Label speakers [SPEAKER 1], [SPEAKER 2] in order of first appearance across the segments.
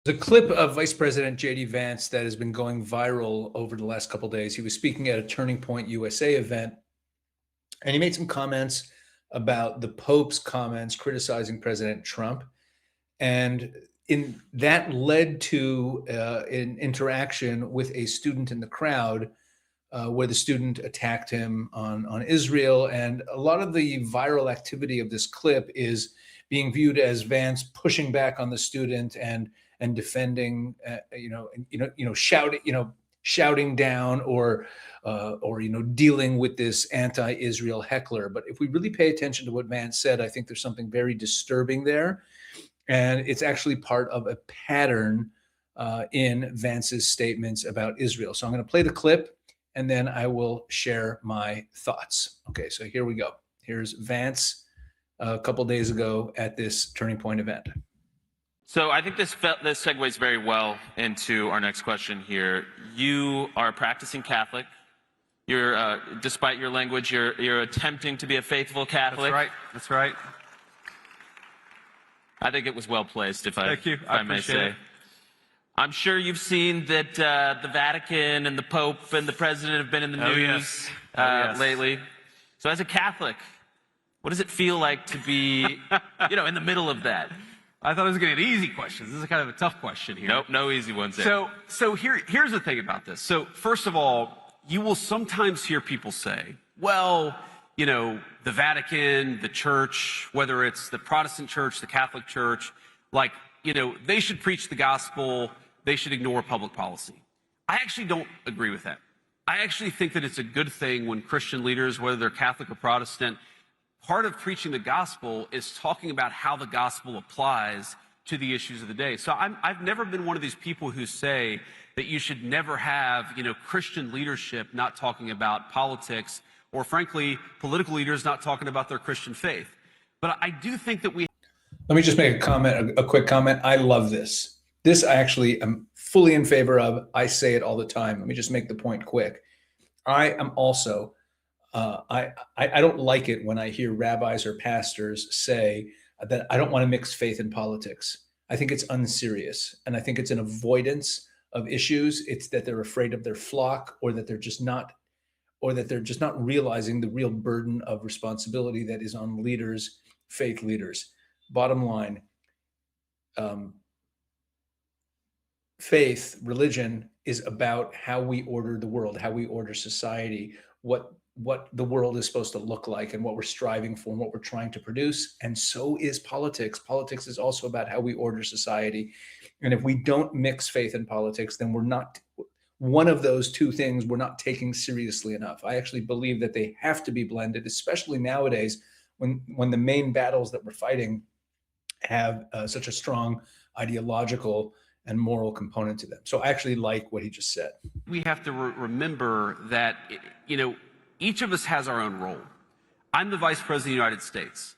[SPEAKER 1] The clip of Vice President J.D. Vance that has been going viral over the last couple of days. He was speaking at a Turning Point USA event, and he made some comments about the Pope's comments criticizing President Trump. And that led to an interaction with a student in the crowd where the student attacked him on Israel. And a lot of the viral activity of this clip is being viewed as Vance pushing back on the student and defending, shouting down or dealing with this anti-Israel heckler. But if we really pay attention to what Vance said, I think there's something very disturbing there, and it's actually part of a pattern in Vance's statements about Israel. So I'm going to play the clip, and then I will share my thoughts. Okay, so here we go. Here's Vance a couple days ago at this Turning Point event.
[SPEAKER 2] So I think this segues very well into our next question here. You are a practicing Catholic. You're, despite your language, you're attempting to be a faithful Catholic.
[SPEAKER 3] That's right. That's right.
[SPEAKER 2] I think it was well placed, if I may say.
[SPEAKER 3] It.
[SPEAKER 2] I'm sure you've seen that the Vatican and the Pope and the President have been in the news lately. So as a Catholic, what does it feel like to be, in the middle of that?
[SPEAKER 3] I thought I was going to get easy questions. This is kind of a tough question here.
[SPEAKER 2] Nope, no easy ones there.
[SPEAKER 3] So here's the thing about this. So first of all, you will sometimes hear people say, well, the Vatican, the church, whether it's the Protestant church, the Catholic church, they should preach the gospel, they should ignore public policy. I actually don't agree with that. I actually think that it's a good thing when Christian leaders, whether they're Catholic or Protestant, part of preaching the gospel is talking about how the gospel applies to the issues of the day. So I've never been one of these people who say that you should never have, Christian leadership not talking about politics, or frankly, political leaders not talking about their Christian faith. But I do think that we...
[SPEAKER 1] Let me just make a quick comment. I love this. This I actually am fully in favor of. I say it all the time. Let me just make the point quick. I am also... I don't like it when I hear rabbis or pastors say that I don't want to mix faith and politics. I think it's unserious, and I think it's an avoidance of issues. It's that they're afraid of their flock, or that they're just not realizing the real burden of responsibility that is on leaders, faith leaders. Bottom line, faith, religion is about how we order the world, how we order society, what the world is supposed to look like, and what we're striving for and what we're trying to produce. And so is politics. Politics is also about how we order society. And if we don't mix faith and politics, then we're not, one of those two things we're not taking seriously enough. I actually believe that they have to be blended, especially nowadays when the main battles that we're fighting have such a strong ideological and moral component to them. So I actually like what he just said.
[SPEAKER 3] We have to remember that, each of us has our own role. I'm the Vice President of the United States.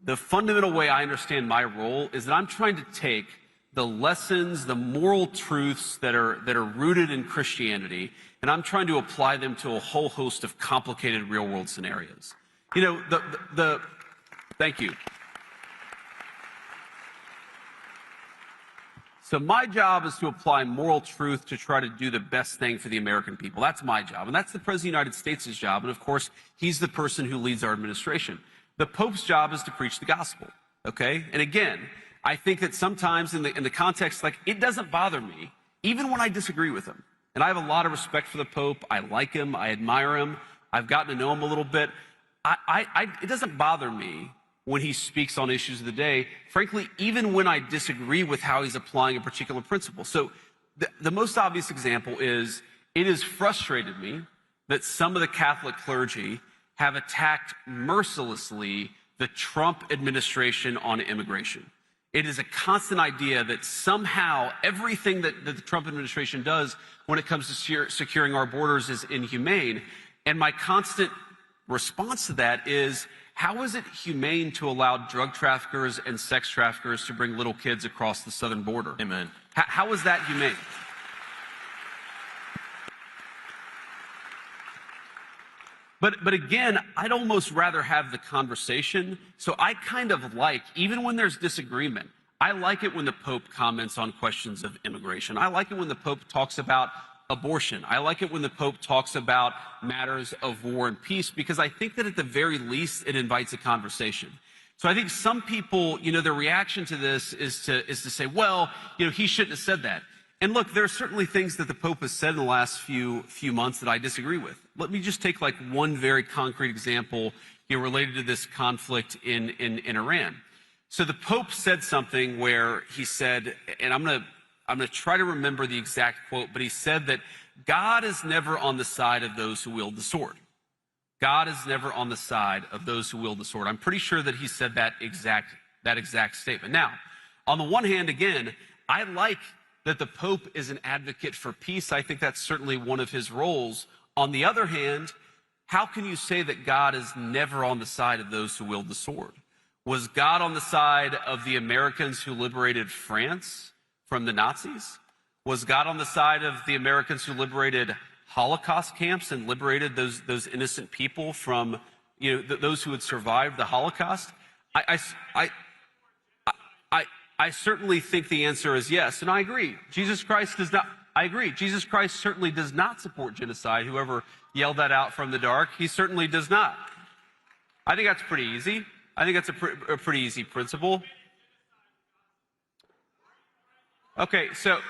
[SPEAKER 3] The fundamental way I understand my role is that I'm trying to take the lessons, the moral truths that are rooted in Christianity, and I'm trying to apply them to a whole host of complicated real-world scenarios. Thank you. So my job is to apply moral truth to try to do the best thing for the American people. That's my job, and that's the President of the United States' job, and of course, he's the person who leads our administration. The Pope's job is to preach the gospel, okay? And again, I think that sometimes in the context, it doesn't bother me, even when I disagree with him. And I have a lot of respect for the Pope. I like him. I admire him. I've gotten to know him a little bit. It doesn't bother me when he speaks on issues of the day, frankly, even when I disagree with how he's applying a particular principle. So the most obvious example is, it has frustrated me that some of the Catholic clergy have attacked mercilessly the Trump administration on immigration. It is a constant idea that somehow everything that the Trump administration does when it comes to securing our borders is inhumane. And my constant response to that is, how is it humane to allow drug traffickers and sex traffickers to bring little kids across the southern border?
[SPEAKER 2] Amen.
[SPEAKER 3] How is that humane? But again, I'd almost rather have the conversation. So I kind of like, even when there's disagreement, I like it when the Pope comments on questions of immigration. I like it when the Pope talks about abortion. I like it when the Pope talks about matters of war and peace, because I think that at the very least it invites a conversation. So I think some people, their reaction to this is to say, well, he shouldn't have said that. And look, there are certainly things that the Pope has said in the last few months that I disagree with. Let me just take like one very concrete example related to this conflict in Iran. So the Pope said something where he said, and I'm gonna try to remember the exact quote, but he said that God is never on the side of those who wield the sword. God is never on the side of those who wield the sword. I'm pretty sure that he said that exact statement. Now, on the one hand, again, I like that the Pope is an advocate for peace. I think that's certainly one of his roles. On the other hand, how can you say that God is never on the side of those who wield the sword? Was God on the side of the Americans who liberated France from the Nazis? Was God on the side of the Americans who liberated Holocaust camps and liberated those innocent people from, those who had survived the Holocaust? I certainly think the answer is yes, and I agree. Jesus Christ does not. I agree. Jesus Christ certainly does not support genocide. Whoever yelled that out from the dark, he certainly does not. I think that's pretty easy. I think that's a pretty easy principle. Okay, so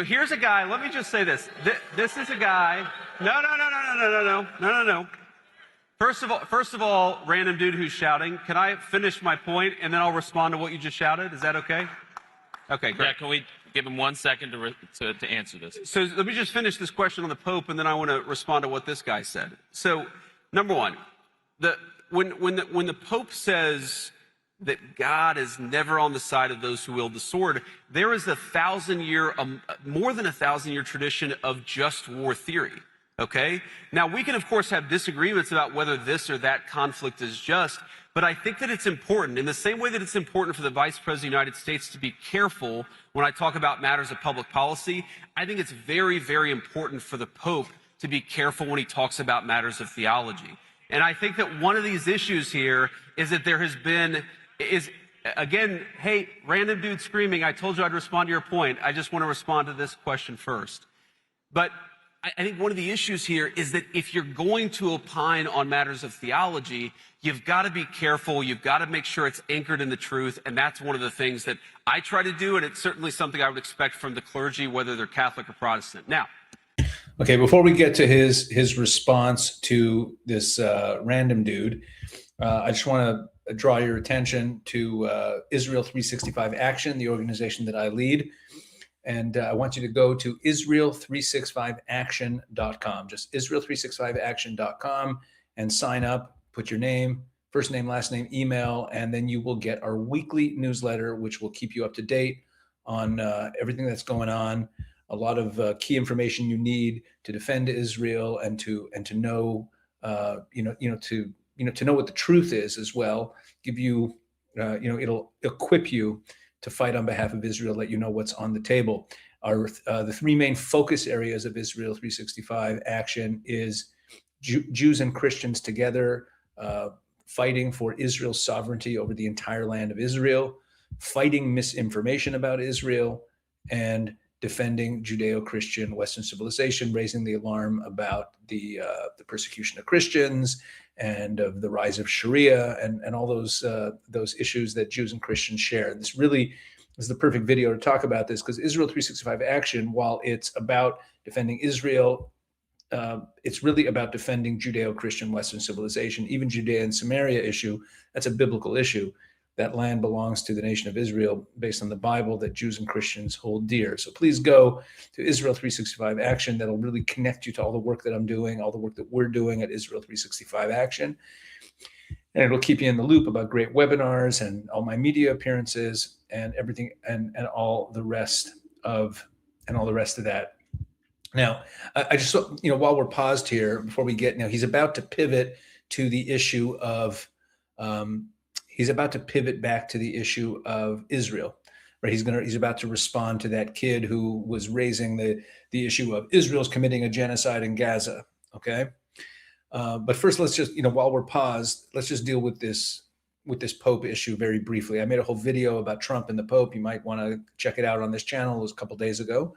[SPEAKER 3] here's a guy. Let me just say this. This is a guy. No. First of all, random dude who's shouting. Can I finish my point and then I'll respond to what you just shouted? Is that okay? Okay, great.
[SPEAKER 2] Yeah, can we give him 1 second to answer this?
[SPEAKER 3] So let me just finish this question on the Pope, and then I want to respond to what this guy said. So, number one, when the Pope says that God is never on the side of those who wield the sword, there is more than a 1,000-year tradition of just war theory. Okay? Now, we can, of course, have disagreements about whether this or that conflict is just, but I think that it's important, in the same way that it's important for the Vice President of the United States to be careful when I talk about matters of public policy, I think it's very, very important for the Pope to be careful when he talks about matters of theology. And I think that one of these issues here is that there has been, again, hey, random dude screaming, I told you I'd respond to your point. I just want to respond to this question first. But I think one of the issues here is that if you're going to opine on matters of theology, you've got to be careful. You've got to make sure it's anchored in the truth. And that's one of the things that I try to do. And it's certainly something I would expect from the clergy, whether they're Catholic or Protestant. Now,
[SPEAKER 1] okay, before we get to his response to this random dude, I just want to draw your attention to Israel 365 Action, the organization that I lead. And I want you to go to Israel365action.com, just Israel365action.com, and sign up, put your name, first name, last name, email, and then you will get our weekly newsletter, which will keep you up to date on everything that's going on, a lot of key information you need to defend Israel and to know, to know what the truth is as well, give you, it'll equip you to fight on behalf of Israel, let you know what's on the table. The three main focus areas of Israel 365 Action is Jews and Christians together, fighting for Israel's sovereignty over the entire land of Israel, fighting misinformation about Israel, and defending Judeo-Christian Western civilization, raising the alarm about the persecution of Christians and of the rise of Sharia and all those issues that Jews and Christians share. This really is the perfect video to talk about this, because Israel 365 Action, while it's about defending Israel, it's really about defending Judeo-Christian Western civilization. Even Judea and Samaria issue, that's a biblical issue. That land belongs to the nation of Israel based on the Bible that Jews and Christians hold dear. So please go to Israel 365 Action. That'll really connect you to all the work that I'm doing, all the work that we're doing at Israel 365 Action. And it'll keep you in the loop about great webinars and all my media appearances and everything and all the rest of that. Now, I just, while we're paused here, before we get, he's about to pivot to the issue of, he's about to pivot back to the issue of Israel, right? He's about to respond to that kid who was raising the issue of Israel's committing a genocide in Gaza. Okay. But first, let's just, while we're paused, let's just deal with this with this Pope issue very briefly. I made a whole video about Trump and the Pope. You might want to check it out on this channel. It was a couple days ago.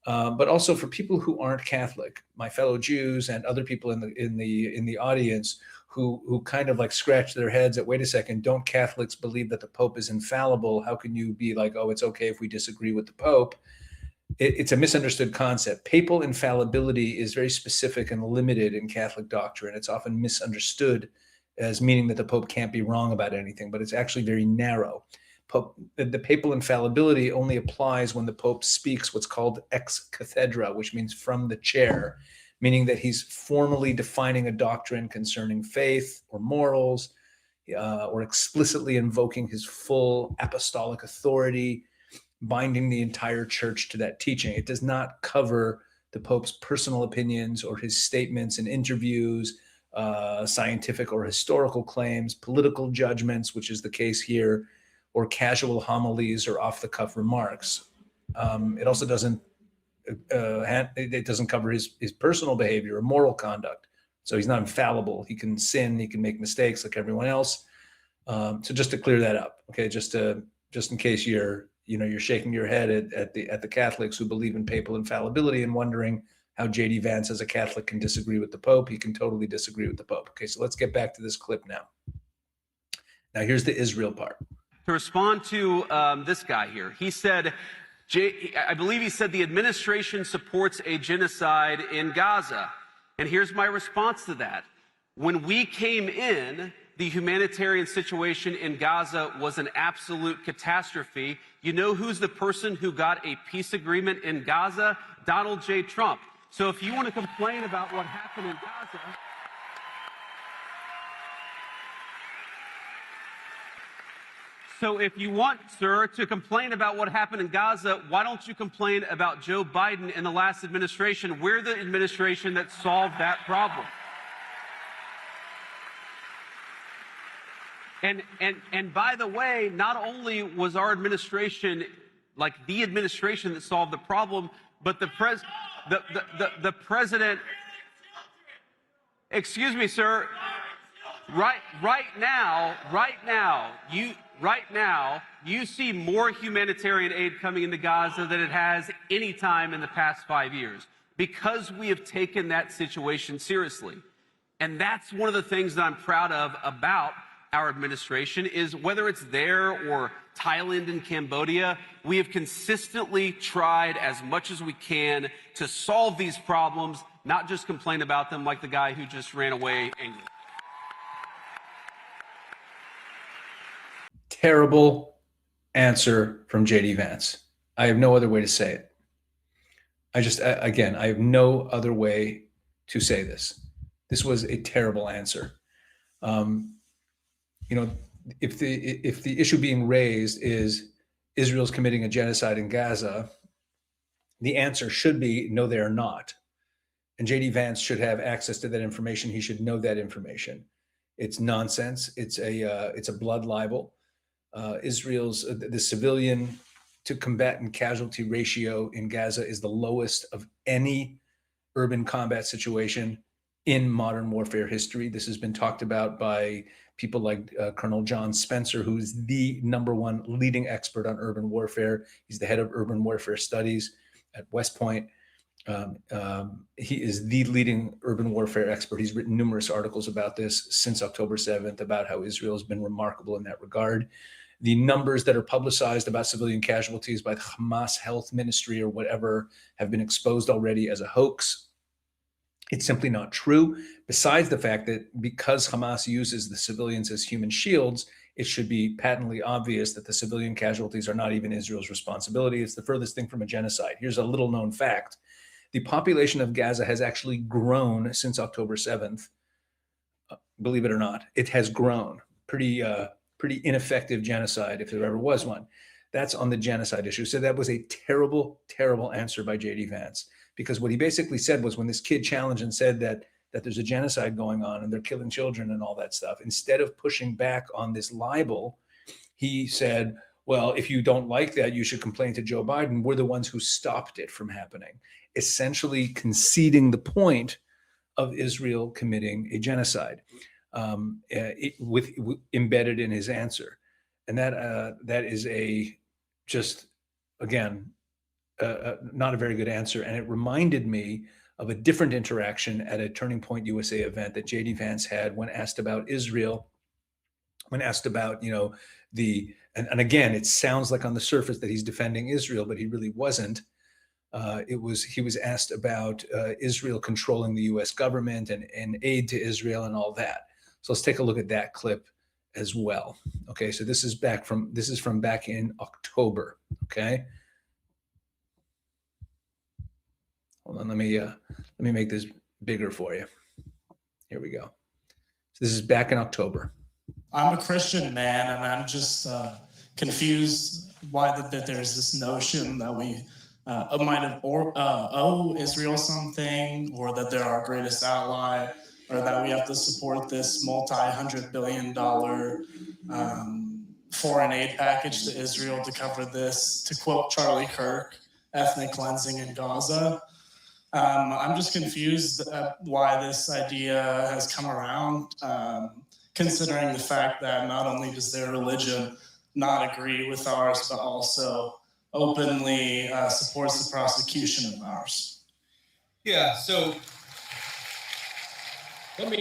[SPEAKER 1] But also for people who aren't Catholic, my fellow Jews and other people in the audience who kind of like scratch their heads at, wait a second, don't Catholics believe that the Pope is infallible? How can you be like, oh, it's okay if we disagree with the Pope? It's a misunderstood concept. Papal infallibility is very specific and limited in Catholic doctrine. It's often misunderstood as meaning that the Pope can't be wrong about anything, but it's actually very narrow. The papal infallibility only applies when the Pope speaks what's called ex cathedra, which means from the chair, meaning that he's formally defining a doctrine concerning faith or morals, or explicitly invoking his full apostolic authority, binding the entire church to that teaching. It does not cover the Pope's personal opinions or his statements in interviews, scientific or historical claims, political judgments, which is the case here, or casual homilies or off-the-cuff remarks. It also doesn't cover his personal behavior or moral conduct. So he's not infallible. He can sin. He can make mistakes like everyone else. So just to clear that up, okay, just in case you're shaking your head at the Catholics who believe in papal infallibility and wondering how J.D. Vance as a Catholic can disagree with the Pope. He can totally disagree with the Pope. Okay, so let's get back to this clip now. Now here's the Israel part.
[SPEAKER 3] To respond to this guy here, he said, I believe he said the administration supports a genocide in Gaza. And here's my response to that. When we came in, the humanitarian situation in Gaza was an absolute catastrophe. You know who's the person who got a peace agreement in Gaza? Donald J. Trump. So if you want to complain about what happened in Gaza, so if you want, sir, to complain about what happened in Gaza, why don't you complain about Joe Biden in the last administration? We're the administration that solved that problem. And by the way, not only was our administration like the administration that solved the problem, but the president, excuse me, sir, right now, you see more humanitarian aid coming into Gaza than it has any time in the past 5 years, because we have taken that situation seriously. And that's one of the things that I'm proud of about our administration, is whether it's there or Thailand and Cambodia, we have consistently tried as much as we can to solve these problems, not just complain about them like the guy who just ran away angry.
[SPEAKER 1] Terrible answer from J.D. Vance. I have no other way to say it. I have no other way to say this. This was a terrible answer. If the issue being raised is Israel's committing a genocide in Gaza, the answer should be no, they are not. And J.D. Vance should have access to that information. He should know that information. It's nonsense. It's a blood libel. Israel's the civilian to combatant casualty ratio in Gaza is the lowest of any urban combat situation in modern warfare history. This has been talked about by people like Colonel John Spencer, who is the #1 leading expert on urban warfare. He's the head of urban warfare studies at West Point. He is the leading urban warfare expert. He's written numerous articles about this since October 7th, about how Israel has been remarkable in that regard. The numbers that are publicized about civilian casualties by the Hamas Health Ministry or whatever have been exposed already as a hoax. It's simply not true. Besides the fact that because Hamas uses the civilians as human shields, it should be patently obvious that the civilian casualties are not even Israel's responsibility. It's the furthest thing from a genocide. Here's a little known fact. The population of Gaza has actually grown since October 7th. Believe it or not, it has grown. Pretty ineffective genocide, if there ever was one. That's on the genocide issue. So that was a terrible, terrible answer by J.D. Vance, because what he basically said was, when this kid challenged and said that there's a genocide going on and they're killing children and all that stuff, instead of pushing back on this libel, he said, well, if you don't like that, you should complain to Joe Biden. We're the ones who stopped it from happening, essentially conceding the point of Israel committing a genocide. embedded in his answer, and that is again not a very good answer. And it reminded me of a different interaction at a Turning Point USA event that J.D. Vance had when asked about Israel, when asked about, and again, it sounds like on the surface that he's defending Israel, but he really wasn't. He was asked about Israel controlling the U.S. government and aid to Israel and all that. So let's take a look at that clip as well. Okay, so this is from back in October. Okay, hold on, let me make this bigger for you. Here we go. So this is back in October.
[SPEAKER 4] I'm a Christian man, and I'm just confused why that there's this notion that we might owe Israel something, or that they're our greatest ally, or that we have to support this multi-$100 billion foreign aid package to Israel to cover this, to quote Charlie Kirk, ethnic cleansing in Gaza. I'm just confused why this idea has come around, considering the fact that not only does their religion not agree with ours, but also openly supports the prosecution of ours.
[SPEAKER 5] Yeah, so let's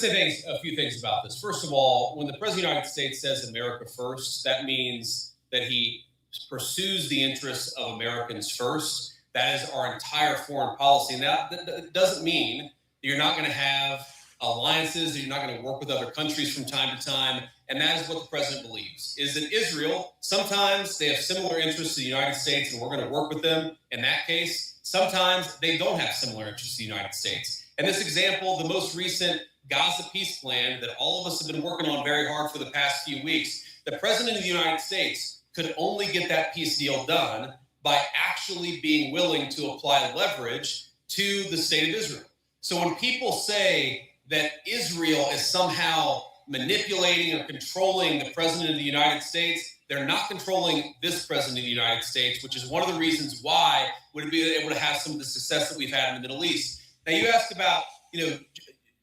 [SPEAKER 5] say a few things about this. First of all, when the President of the United States says America first, that means that he pursues the interests of Americans first. That is our entire foreign policy. Now, that doesn't mean that you're not going to have alliances, that you're not going to work with other countries from time to time. And that is what the president believes, is that Israel, sometimes they have similar interests to the United States and we're going to work with them. In that case, sometimes they don't have similar interests to the United States. And this example, the most recent Gaza peace plan that all of us have been working on very hard for the past few weeks, the president of the United States could only get that peace deal done by actually being willing to apply leverage to the state of Israel. So when people say that Israel is somehow manipulating or controlling the president of the United States, they're not controlling this president of the United States, which is one of the reasons why we'd be able to have some of the success that we've had in the Middle East. Now, you asked about,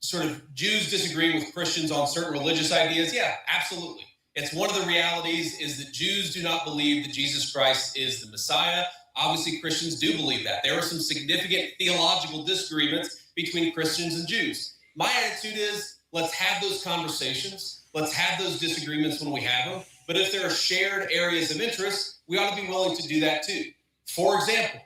[SPEAKER 5] sort of Jews disagreeing with Christians on certain religious ideas. Yeah, absolutely. It's one of the realities is that Jews do not believe that Jesus Christ is the Messiah. Obviously, Christians do believe that. There are some significant theological disagreements between Christians and Jews. My attitude is, let's have those conversations. Let's have those disagreements when we have them. But if there are shared areas of interest, we ought to be willing to do that too. For example,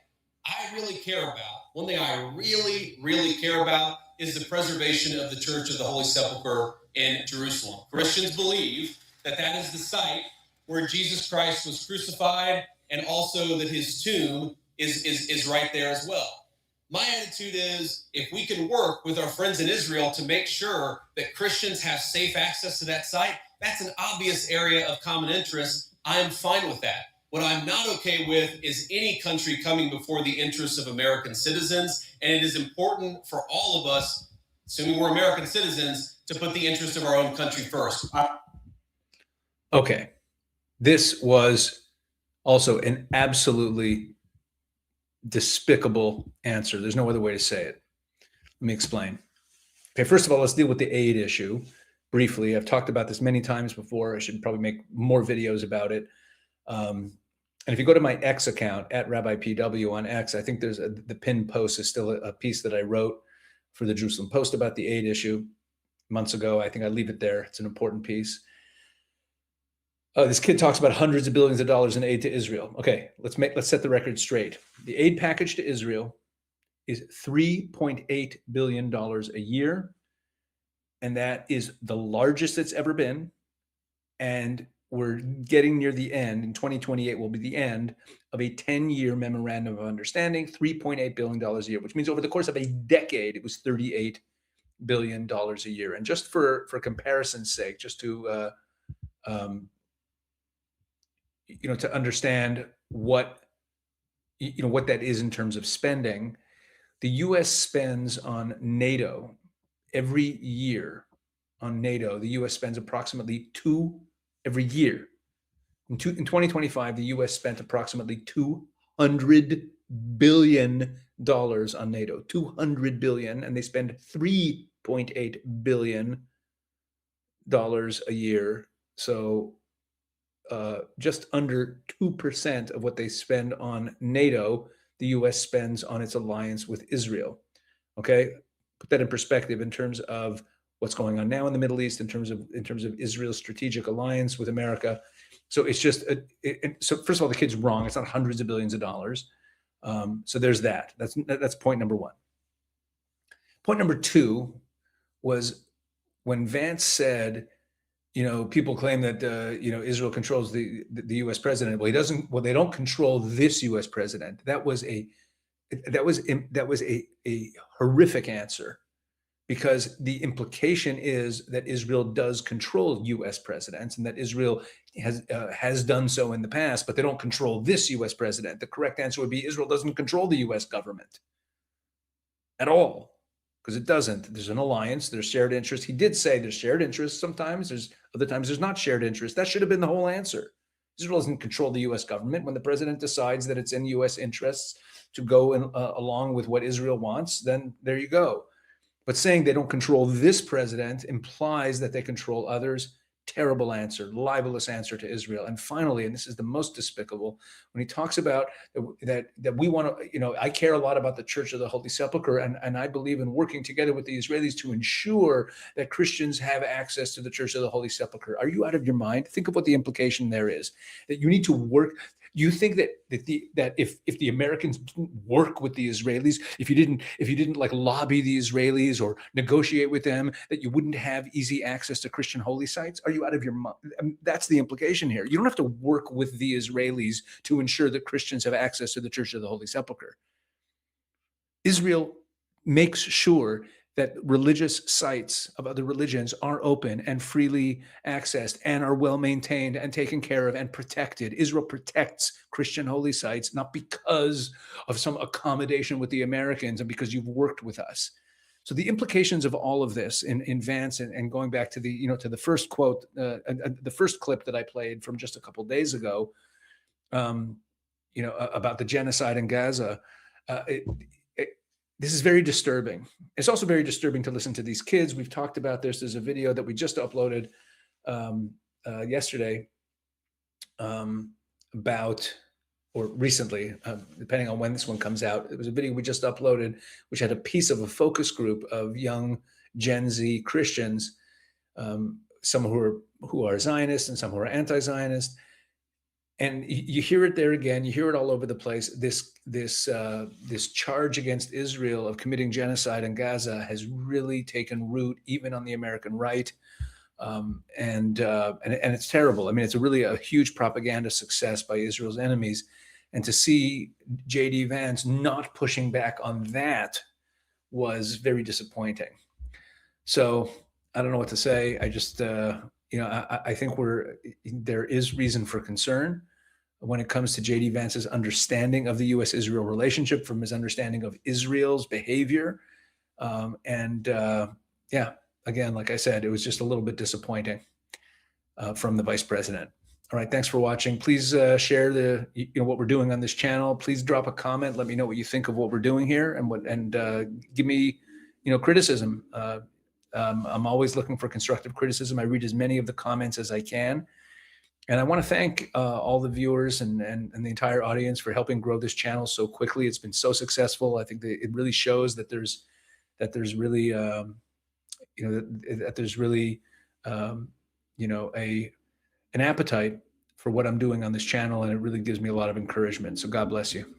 [SPEAKER 5] one thing I really, really care about is the preservation of the Church of the Holy Sepulchre in Jerusalem. Christians believe that that is the site where Jesus Christ was crucified, and also that his tomb is right there as well. My attitude is, if we can work with our friends in Israel to make sure that Christians have safe access to that site, that's an obvious area of common interest. I am fine with that. What I'm not okay with is any country coming before the interests of American citizens, and it is important for all of us, assuming we're American citizens, to put the interest of our own country first.
[SPEAKER 1] Okay, this was also an absolutely despicable answer. There's no other way to say it. Let me explain. Okay, first of all, let's deal with the aid issue briefly. I've talked about this many times before. I should probably make more videos about it. And if you go to my X account, at Rabbi PW on X, I think there's the pinned post is still a piece that I wrote for the Jerusalem Post about the aid issue months ago. I think I leave it there. It's an important piece. This kid talks about hundreds of billions of dollars in aid to Israel. Okay, let's set the record straight. The aid package to Israel is $3.8 billion a year, and that is the largest it's ever been. And we're getting near the end. In 2028 will be the end of a 10-year memorandum of understanding, $3.8 billion a year, which means over the course of a decade, it was $38 billion a year. And just for comparison's sake, just to to understand what that is in terms of spending, the U.S. spends on NATO every year. On NATO, the U.S. spends approximately every year. In 2025, the U.S. spent approximately $200 billion on NATO. $200 billion, and they spend $3 $8.8 billion a year. So just under 2% of what they spend on NATO, the US spends on its alliance with Israel. Okay, put that in perspective in terms of what's going on now in the Middle East, in terms of Israel's strategic alliance with America. So it's just so first of all, the kid's wrong. It's not hundreds of billions of dollars. So there's that. That's point number one. Point number two was when Vance said, people claim that Israel controls the U.S. president. Well, he doesn't. Well, they don't control this U.S. president. That was a horrific answer, because the implication is that Israel does control U.S. presidents and that Israel has done so in the past, but they don't control this U.S. president. The correct answer would be Israel doesn't control the U.S. government at all, because it doesn't. There's an alliance. There's shared interests. He did say there's shared interests sometimes. There's other times there's not shared interests. That should have been the whole answer. Israel doesn't control the U.S. government. When the president decides that it's in U.S. interests to go along with what Israel wants, then there you go. But saying they don't control this president implies that they control others. Terrible answer, libelous answer to Israel. And finally, and this is the most despicable, when he talks about that we want to, I care a lot about the Church of the Holy Sepulchre, and I believe in working together with the Israelis to ensure that Christians have access to the Church of the Holy Sepulchre. Are you out of your mind? Think of what the implication there is, that you need to work. You think that if the Americans didn't work with the Israelis, if you didn't like lobby the Israelis or negotiate with them, that you wouldn't have easy access to Christian holy sites? Are you out of your mind? That's the implication here. You don't have to work with the Israelis to ensure that Christians have access to the Church of the Holy Sepulchre. Israel makes sure that religious sites of other religions are open and freely accessed and are well maintained and taken care of and protected. Israel protects Christian holy sites, not because of some accommodation with the Americans and because you've worked with us. So the implications of all of this in Vance, and going back to the first quote, the first clip that I played from just a couple of days ago, about the genocide in Gaza, this is very disturbing. It's also very disturbing to listen to these kids. We've talked about this. There's a video that we just uploaded yesterday recently, depending on when this one comes out. It was a video we just uploaded, which had a piece of a focus group of young Gen Z Christians, some who are Zionists and some who are anti-Zionist. And you hear it there again. You hear it all over the place. This charge against Israel of committing genocide in Gaza has really taken root, even on the American right, and it's terrible. I mean, it's really a huge propaganda success by Israel's enemies. And to see J.D. Vance not pushing back on that was very disappointing. So I don't know what to say. I just I think there is reason for concern when it comes to J.D. Vance's understanding of the U.S.-Israel relationship, from his understanding of Israel's behavior. Again, like I said, it was just a little bit disappointing from the vice president. All right, thanks for watching. Please share what we're doing on this channel. Please drop a comment. Let me know what you think of what we're doing here, and give me criticism. I'm always looking for constructive criticism. I read as many of the comments as I can. And I want to thank all the viewers and the entire audience for helping grow this channel so quickly. It's been so successful. I think that it really shows that there's really an appetite for what I'm doing on this channel, and it really gives me a lot of encouragement. So God bless you.